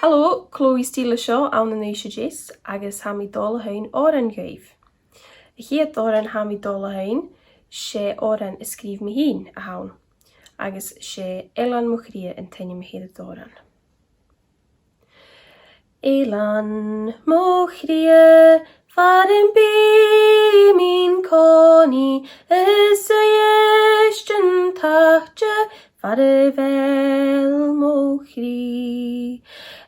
Helo, Chloe Steele seo an na Luchd-teagaisg agus haimi dul-thain an ghaibh. Hiad an haimi dul-thain sé an is scríb mi hín a haun, agus sé Elan Muchria an taine mi héad an. Elan Muchria farin bí mín cóní is a dhéistin tachte fare vel Muchri.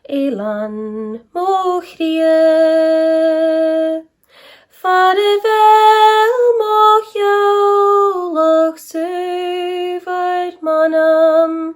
Elan Muchria fare vel mochjolach suivert manam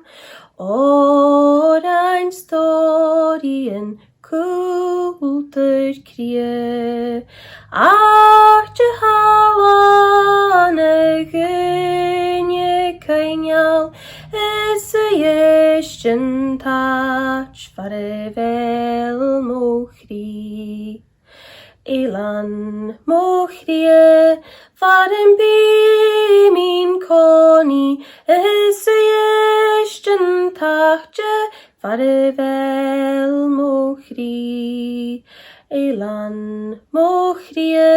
ein storien kultur krie arche halane gunje kainjal is a jestin tach fare vel Muchri. Elan Muchria farin bí mín cóní is a dhéistin tachte fare vel Muchri. Elan Muchria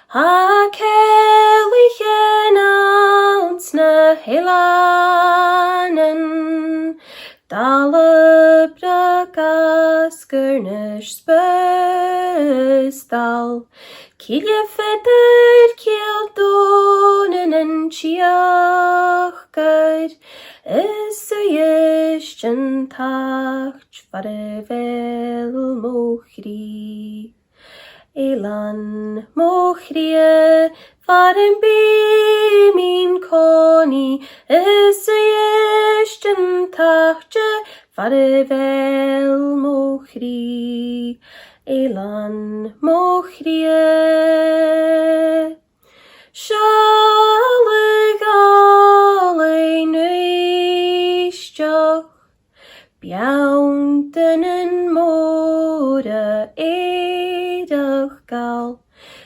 ha Cèilidh announce na hélanen Dalabra gurnish spustal Cilja fedar ciel donen en chiach gud is a dhéistin tacht fare vel Muchri. Elan Muchria farin bí mín cóní is a dhéistin tachte fare vel Muchri. Elan Muchria Shalig alai nuisteach Biaunten en moda éidach gal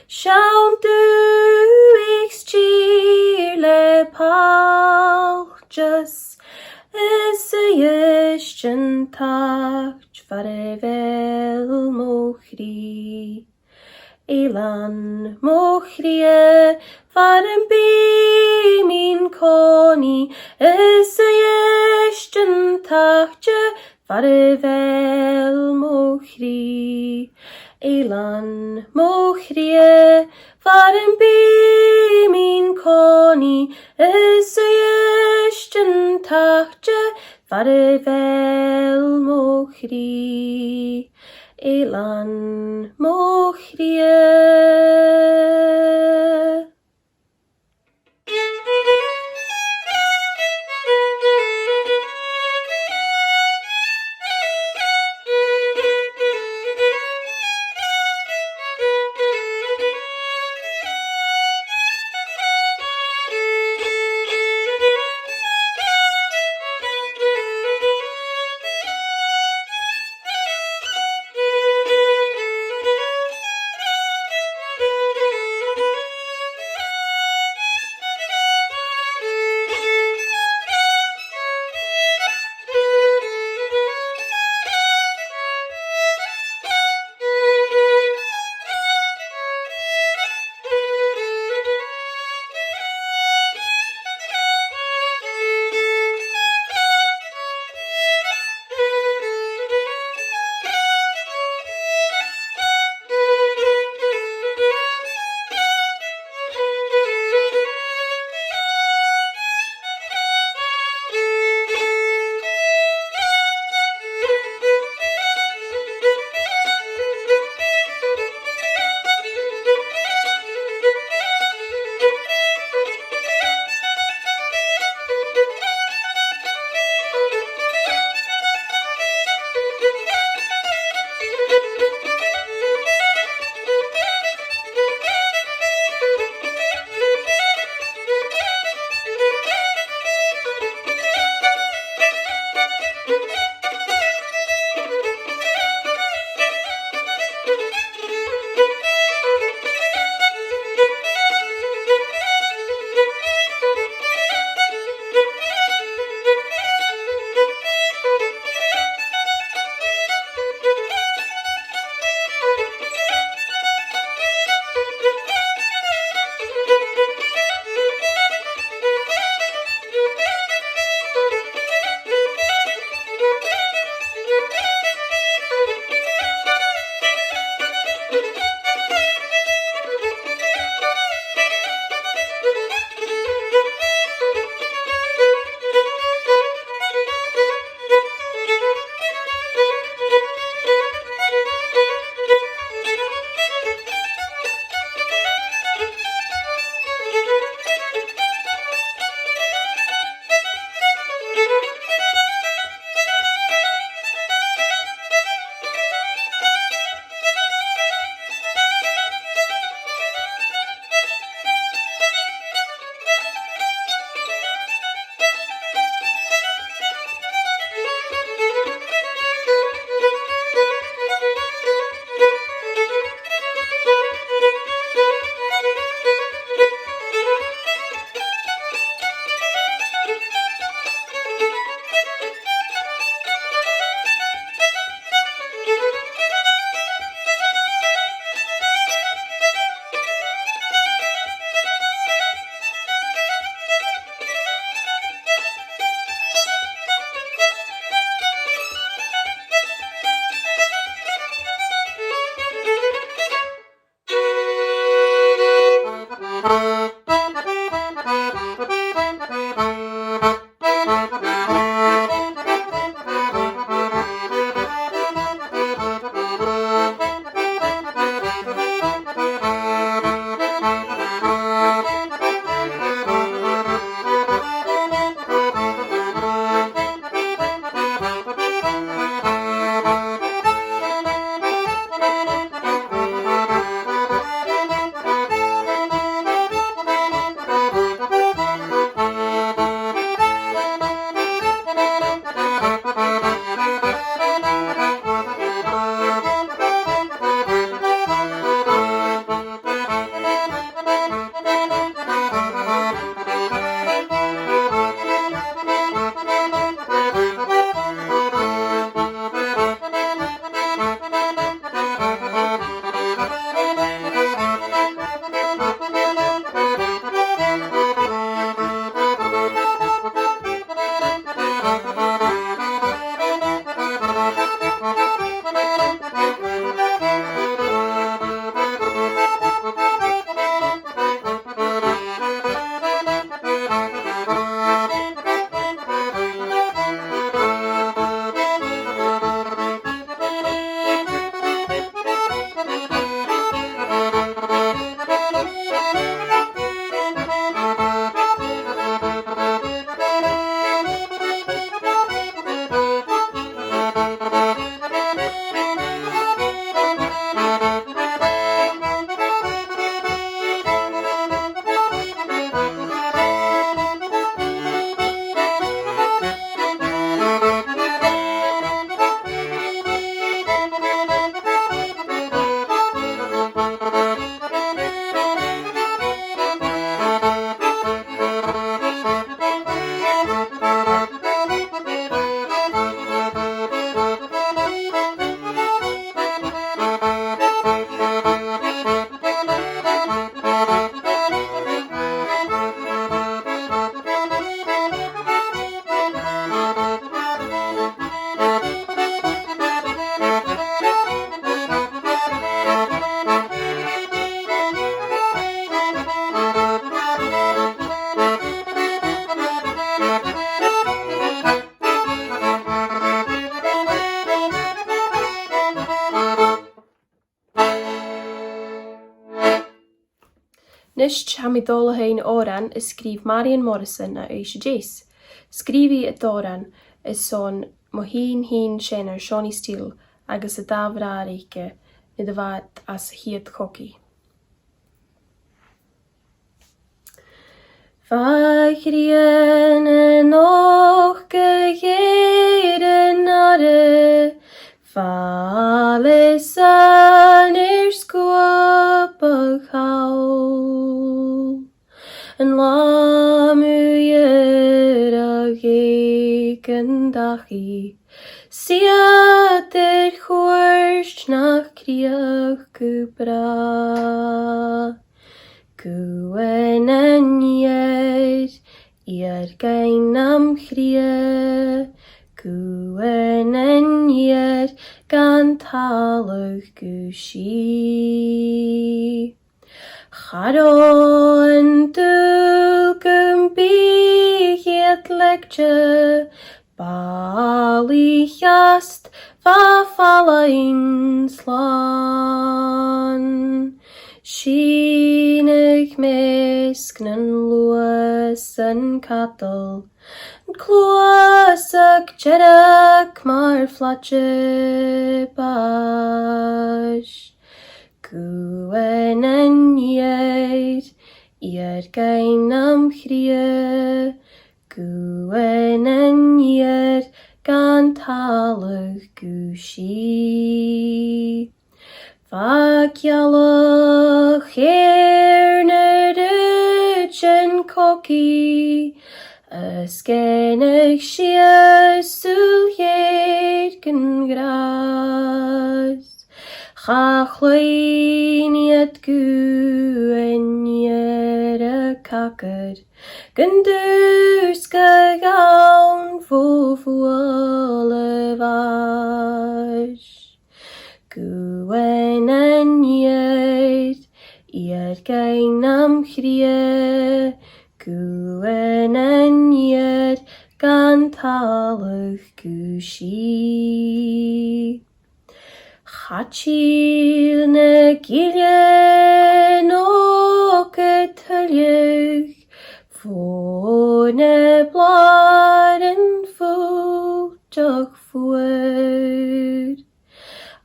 Shaun du ik stier le palchas is a dhéistin tacht fare vel Muchri. Elan Muchria farin bí mín cóní is a dhéistin tachte fare vel Muchri. Elan Muchria farin bí mín cóní is a dhéistin tachte fare vel Muchri. Elan Muchria Luchd ha mi dul hain óran is scríb Marian Morrison a Luchd-teagaisg. Scríbí a dóran is son mo hín sin ar Steele agus a dábhráríke i do bhad as hiad coci. Fèisean an òigridh nara Fèisean scuabach hawl an lámúiad a ghéic dachi Siad chuairt nach críoch go bra Cuin aniad iad gainam chria Cuin aniad gan talach go si Chadó an dúgam bíhiad lecte Bali chast va falain slán Sínig measc nan luas an catal Clúas ag jeadach mar flaite bais Cuin aniad iad gainam chria Cuin aniad gan talach go si Facialach na dúin coci Ysgennych sias súlhéad gan gras Chachlainiad guiniad a cacad Gan dús go gawn fúil a bhais Cuin aniad iad gainam chria Cuin aniad gan talach go si Chatíl na gile nó go tuilleach Fó na blad an fúteach fuad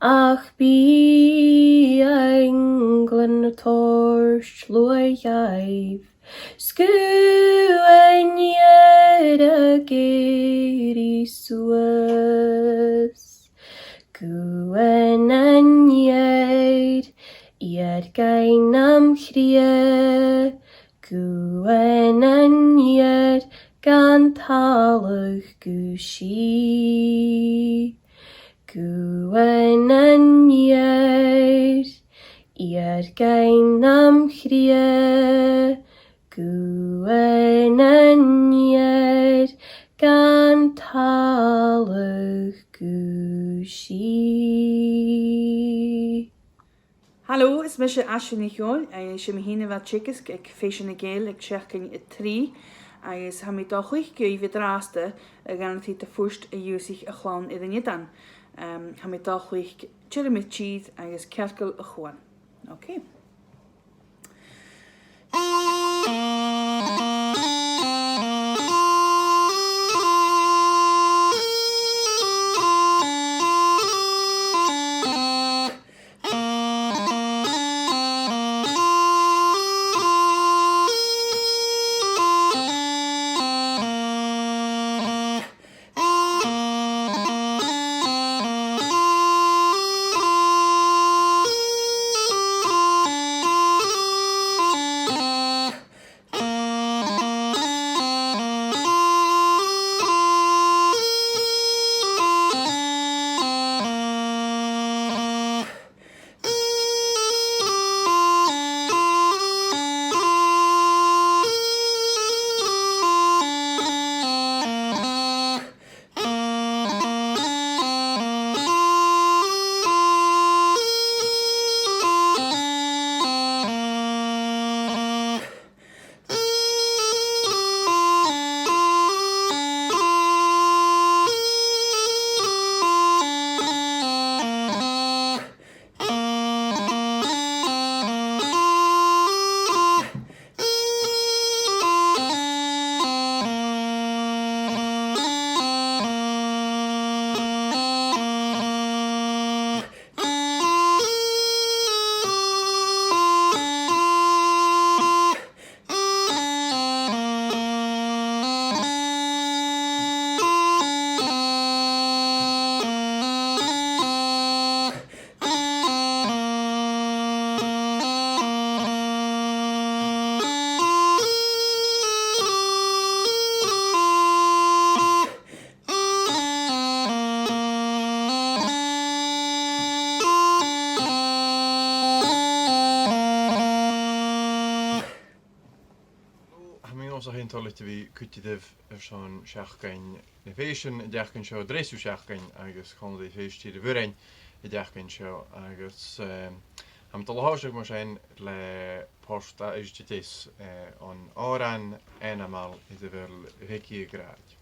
Ach bí England na torch luaidh Scuiniad a géirí suas Cuin aniad iad gainam chria Cuin aniad gan talach go si Cuin aniad iad gainam chria Cuin aniad gan talach go si Hallo, is mis asisiúnigiúil a sé híine bheit chicas ag Fèisean ag Shankland i trí agus ha mi dochuich go bhí dráasta a ganatí a fúst a dúsich a chláán i danidan. Ha mi dochuich tiramid tíd agus cearcail a chuan. Okay. tolit bhí cuididh seán Seachdain na Fèisean I dteachcinn seo dréisú Seachdain agus chundaí féistí de bhuirein I dteachcinn seo agus am doláiseach mar sin le posta istítis an áran enamal I de bhfuil Vicky gráid.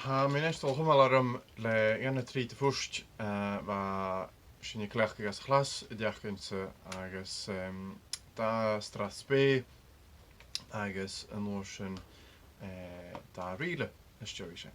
Ha minister humalarum le Iain trí de fust va sinne klechke as glas deachkunse agus da Strasbe agus an ocean da riele is joise.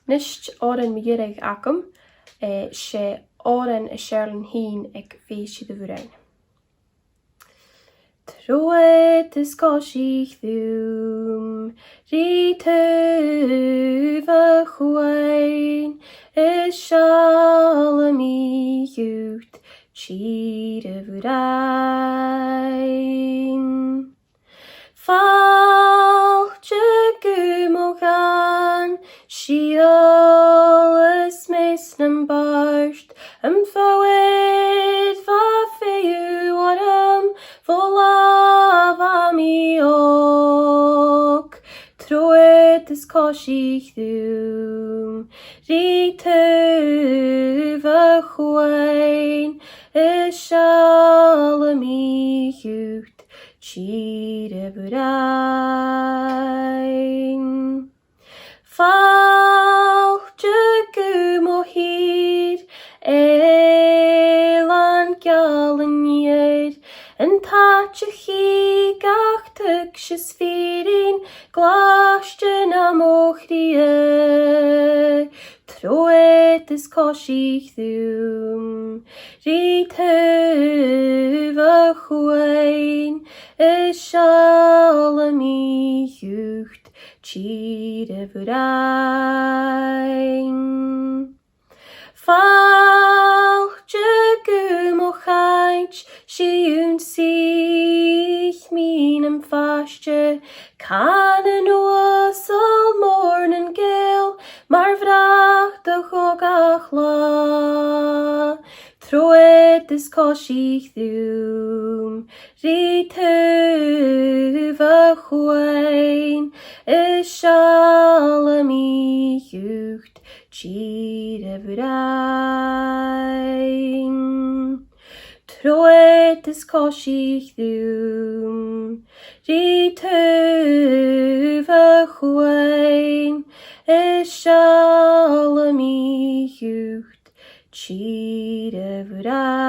Nisht oran migireg acum, she oran a Shankland heen ag Fèis Air-loidhne. Troed is Cèilidh dhúm, Rítuh a chuin, is Shalom Luchd, cuid a bhith. Fáilte mogan, Steele is measnam barst, fáid va féu adam, Volav ami ok, Troed is Cèilidh dhúm, Rítuh a chuin, is Shalom Luchd, cuid a bhith. Fáilte mo hir, Élan galanniad, an táte chi gach tug se sfírin, Gláiste na òigridh. Troed is Cèilidh dhúm, Rítuh a chuin, is Shalom Luchd, cuid a bhith. Fáilte mo chaint, Siún sich mínam faiste, Canan wasal mornan gale, Mar vracht a chogach lá. Troed is Cèilidh dhúm, Rítuh a chuin, is Shalom Luchd, cuid a bhith. Troed is Cèilidh dhúm, Rítuh a chuin, is Shalom Luchd, cuid a bhith.